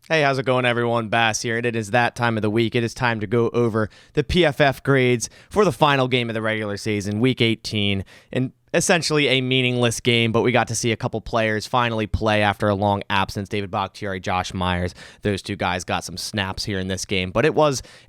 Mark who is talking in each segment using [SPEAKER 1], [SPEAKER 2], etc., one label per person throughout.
[SPEAKER 1] Hey, how's it going, everyone? Bass here, and it is that time of the week. It is time to go over the PFF grades for the final game of the regular season, Week 18, and essentially a meaningless game, but we got to see a couple players finally play after a long absence. David Bakhtiari, Josh Myers, those two guys got some snaps here in this game, but it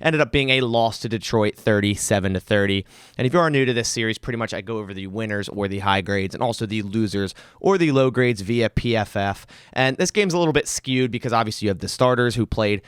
[SPEAKER 1] ended up being a loss to Detroit, 37-30. And if you are new to this series, pretty much I go over the winners or the high grades and also the losers or the low grades via PFF. And this game's a little bit skewed because obviously you have the starters who played,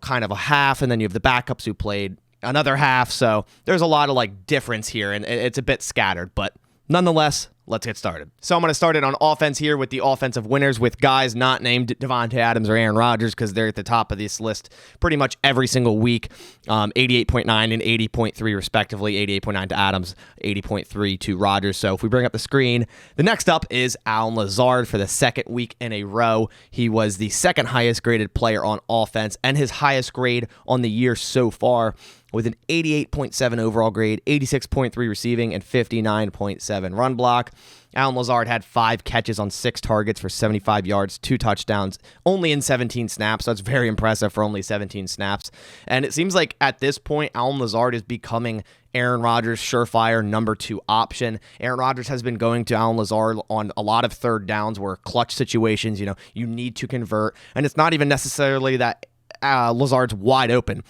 [SPEAKER 1] kind of a half, and then you have the backups who played another half. So there's a lot of difference here, and it's a bit scattered, but nonetheless, let's get started. So I'm going to start it on offense here with the offensive winners with guys not named Devontae Adams or Aaron Rodgers because they're at the top of this list pretty much every single week. 88.9 and 80.3 respectively. 88.9 to Adams, 80.3 to Rodgers. So if we bring up the screen, the next up is Allen Lazard for the second week in a row. He was the second highest graded player on offense and his highest grade on the year so far, with an 88.7 overall grade, 86.3 receiving, and 59.7 run block. Allen Lazard had 5 catches on 6 targets for 75 yards, 2 touchdowns, only in 17 snaps. So that's very impressive for only 17 snaps. And it seems like at this point, Allen Lazard is becoming Aaron Rodgers' surefire number 2 option. Aaron Rodgers has been going to Allen Lazard on a lot of third downs where clutch situations, you need to convert. And it's not even necessarily that Lazard's wide open.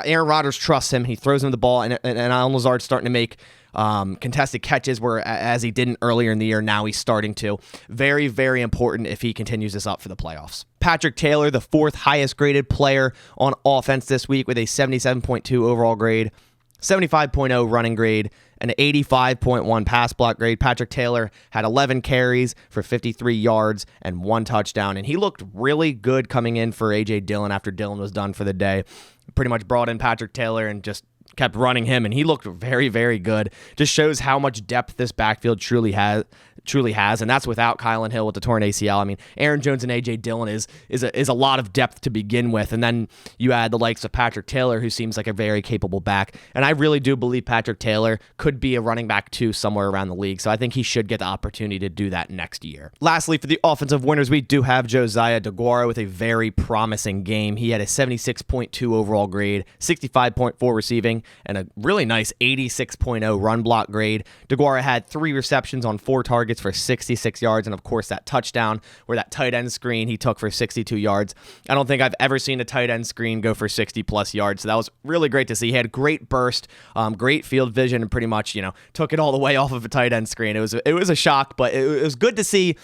[SPEAKER 1] Aaron Rodgers trusts him. He throws him the ball, and Allen Lazard's starting to make contested catches where, as he didn't earlier in the year, now he's starting to. Very, very important if he continues this up for the playoffs. Patrick Taylor, the 4th highest graded player on offense this week with a 77.2 overall grade, 75.0 running grade, and an 85.1 pass block grade. Patrick Taylor had 11 carries for 53 yards and 1 touchdown, and he looked really good coming in for A.J. Dillon after Dillon was done for the day. Pretty much brought in Patrick Taylor and just kept running him, and he looked very, very good. Just shows how much depth this backfield truly has, and that's without Kylan Hill with the torn ACL. I mean, Aaron Jones and A.J. Dillon is a lot of depth to begin with, and then you add the likes of Patrick Taylor, who seems like a very capable back, and I really do believe Patrick Taylor could be a running back 2 somewhere around the league, so I think he should get the opportunity to do that next year. Lastly, for the offensive winners, we do have Josiah Daguora with a very promising game. He had a 76.2 overall grade, 65.4 receiving, and a really nice 86.0 run block grade. Daguora had 3 receptions on 4 targets for 66 yards, and of course that touchdown where that tight end screen he took for 62 yards. I don't think I've ever seen a tight end screen go for 60 plus yards, so that was really great to see. He had great burst, great field vision, and pretty much took it all the way off of a tight end screen. It was a shock, but it was good to see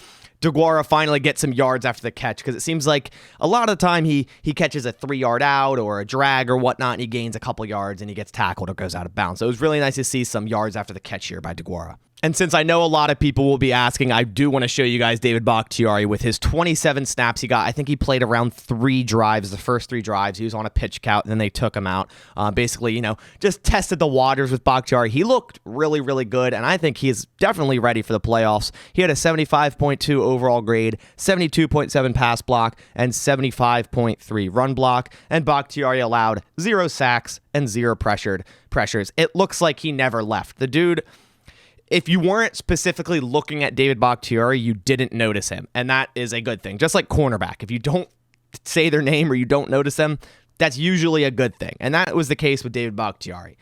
[SPEAKER 1] Daguora finally get some yards after the catch, because it seems like a lot of the time he catches a 3-yard out or a drag or whatnot, and he gains a couple yards and he gets tackled or goes out of bounds. So it was really nice to see some yards after the catch here by Daguora. And since I know a lot of people will be asking, I do want to show you guys David Bakhtiari with his 27 snaps he got. I think he played around 3 drives, the first 3 drives. He was on a pitch count, and then they took him out. Basically, just tested the waters with Bakhtiari. He looked really, really good, and I think he's definitely ready for the playoffs. He had a 75.2 overall grade, 72.7 pass block, and 75.3 run block. And Bakhtiari allowed 0 sacks and 0 pressures. It looks like he never left. The dude, if you weren't specifically looking at David Bakhtiari, you didn't notice him, and that is a good thing. Just like cornerback, if you don't say their name or you don't notice them, that's usually a good thing, and that was the case with David Bakhtiari.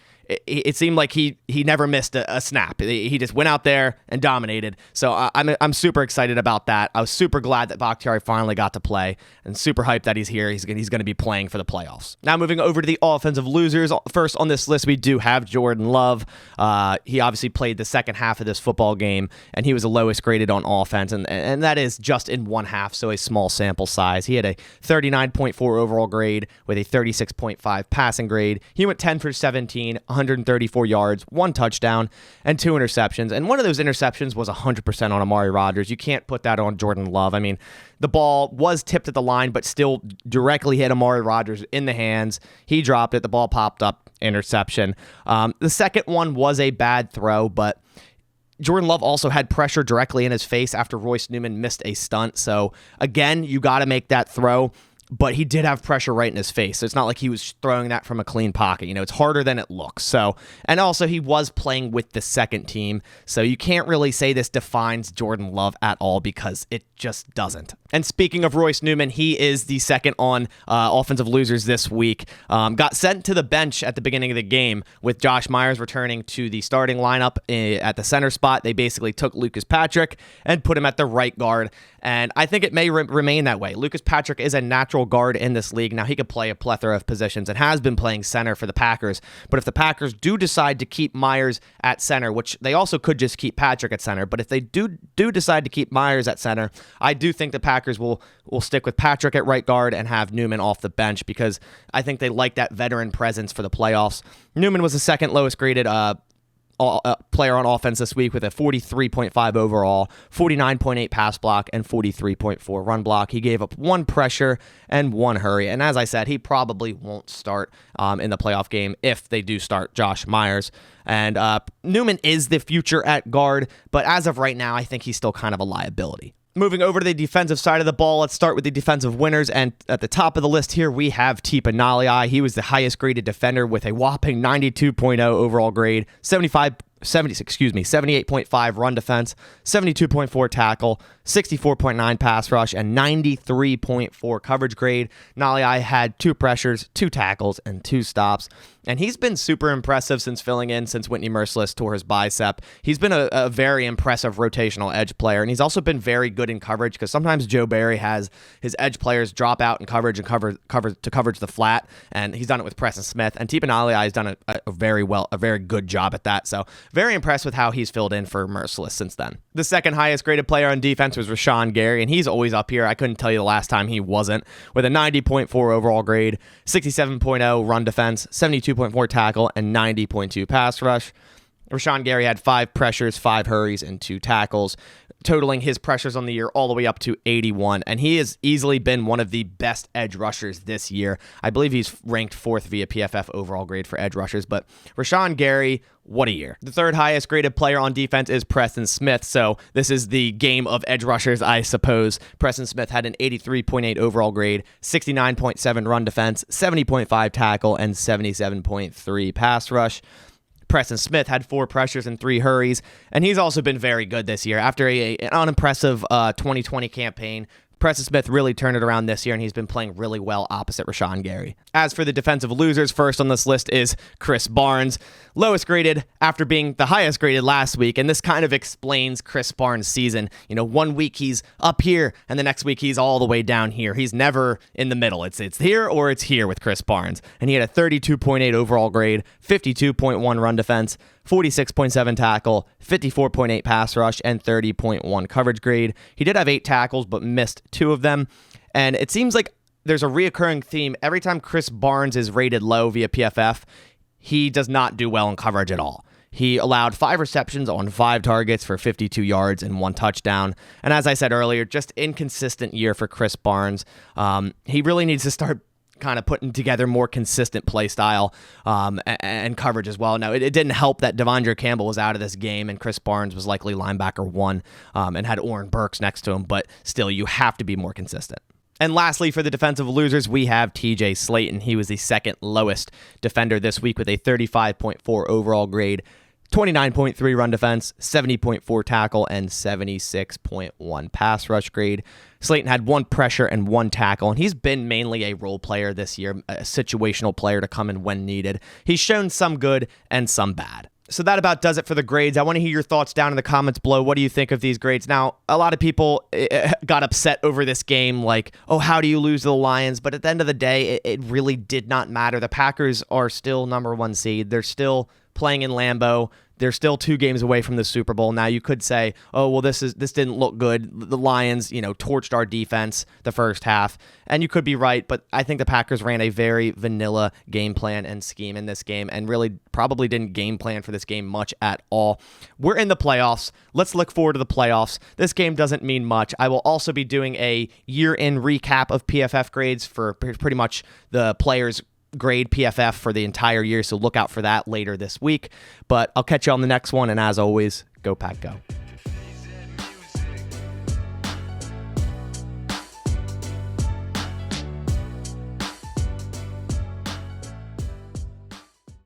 [SPEAKER 1] It seemed like he never missed a snap. He just went out there and dominated. So I'm super excited about that. I was super glad that Bakhtiari finally got to play, and super hyped that he's here. He's going to be playing for the playoffs. Now moving over to the offensive losers. First on this list, we do have Jordan Love. He obviously played the second half of this football game, and he was the lowest graded on offense, and that is just in one half, so a small sample size. He had a 39.4 overall grade with a 36.5 passing grade. He went 10 for 17, 134 yards, 1 touchdown, and 2 interceptions. And one of those interceptions was 100% on Amari Rodgers. You can't put that on Jordan Love. I mean, the ball was tipped at the line, but still directly hit Amari Rodgers in the hands. He dropped it. The ball popped up, interception. The second one was a bad throw, but Jordan Love also had pressure directly in his face after Bryce Newman missed a stunt. So, again, you got to make that throw. But he did have pressure right in his face. So it's not like he was throwing that from a clean pocket. It's harder than it looks. So, and also he was playing with the second team. So you can't really say this defines Jordan Love at all, because it just doesn't. And speaking of Bryce Newman, he is the second on offensive losers this week. Got sent to the bench at the beginning of the game with Josh Myers returning to the starting lineup at the center spot. They basically took Lucas Patrick and put him at the right guard. And I think it may remain that way. Lucas Patrick is a natural guard in this league. Now, he could play a plethora of positions and has been playing center for the Packers. But if the Packers do decide to keep Myers at center, which they also could just keep Patrick at center, but if they do decide to keep Myers at center, I do think the Packers will stick with Patrick at right guard and have Newman off the bench because I think they like that veteran presence for the playoffs. Newman was the second lowest graded player on offense this week with a 43.5 overall, 49.8 pass block, and 43.4 run block. He gave up 1 pressure and 1 hurry. And as I said, he probably won't start in the playoff game if they do start Josh Myers. And Newman is the future at guard, but as of right now, I think he's still kind of a liability. Moving over to the defensive side of the ball, let's start with the defensive winners. And at the top of the list here, we have Tipa Nalai. He was the highest graded defender with a whopping 92.0 overall grade, 78.5 run defense, 72.4 tackle, 64.9 pass rush, and 93.4 coverage grade. Nalai had 2 pressures, 2 tackles, and 2 stops. And he's been super impressive since filling in since Whitney Merciless tore his bicep. He's been a very impressive rotational edge player, and he's also been very good in coverage because sometimes Joe Barry has his edge players drop out in coverage and coverage the flat, and he's done it with Preston Smith. And Tipa Nalai has done a very good job at that. So very impressed with how he's filled in for Merciless since then. The second highest graded player on defense was Rashod Gary, and he's always up here. I couldn't tell you the last time he wasn't, with a 90.4 overall grade, 67.0 run defense, 72.4 tackle, and 90.2 pass rush. Rashod Gary had 5 pressures, 5 hurries, and 2 tackles, totaling his pressures on the year all the way up to 81. And he has easily been one of the best edge rushers this year. I believe he's ranked 4th via PFF overall grade for edge rushers. But Rashod Gary, what a year. The third highest graded player on defense is Preston Smith. So this is the game of edge rushers, I suppose. Preston Smith had an 83.8 overall grade, 69.7 run defense, 70.5 tackle, and 77.3 pass rush. Preston Smith had 4 pressures and 3 hurries, and he's also been very good this year. After an unimpressive 2020 campaign, Preston Smith really turned it around this year, and he's been playing really well opposite Rashod Gary. As for the defensive losers, first on this list is Chris Barnes, lowest graded after being the highest graded last week, and this kind of explains Chris Barnes' season. You know, one week he's up here, and the next week he's all the way down here. He's never in the middle. It's here or it's here with Chris Barnes. And he had a 32.8 overall grade, 52.1 run defense, 46.7 tackle, 54.8 pass rush, and 30.1 coverage grade. He did have 8 tackles, but missed 2 of them. And it seems like there's a reoccurring theme. Every time Chris Barnes is rated low via PFF, he does not do well in coverage at all. He allowed 5 receptions on 5 targets for 52 yards and 1 touchdown. And as I said earlier, just inconsistent year for Chris Barnes. He really needs to start kind of putting together more consistent play style and coverage as well. Now, it didn't help that Devondre Campbell was out of this game and Chris Barnes was likely linebacker 1 and had Oren Burks next to him, but still, you have to be more consistent. And lastly, for the defensive losers, we have TJ Slaton. He was the second lowest defender this week with a 35.4 overall grade, 29.3 run defense, 70.4 tackle, and 76.1 pass rush grade. Slaton had 1 pressure and 1 tackle, and he's been mainly a role player this year, a situational player to come in when needed. He's shown some good and some bad. So that about does it for the grades. I want to hear your thoughts down in the comments below. What do you think of these grades? Now, a lot of people got upset over this game, like, oh, how do you lose to the Lions? But at the end of the day, it really did not matter. The Packers are still number 1 seed. They're still playing in Lambeau. They're still 2 games away from the Super Bowl. Now you could say, oh, well, this didn't look good. The Lions, torched our defense the first half. And you could be right, but I think the Packers ran a very vanilla game plan and scheme in this game and really probably didn't game plan for this game much at all. We're in the playoffs. Let's look forward to the playoffs. This game doesn't mean much. I will also be doing a year-end recap of PFF grades for pretty much the players' grade PFF for the entire year, so look out for that later this week. But I'll catch you on the next one, and as always, go Pack Go.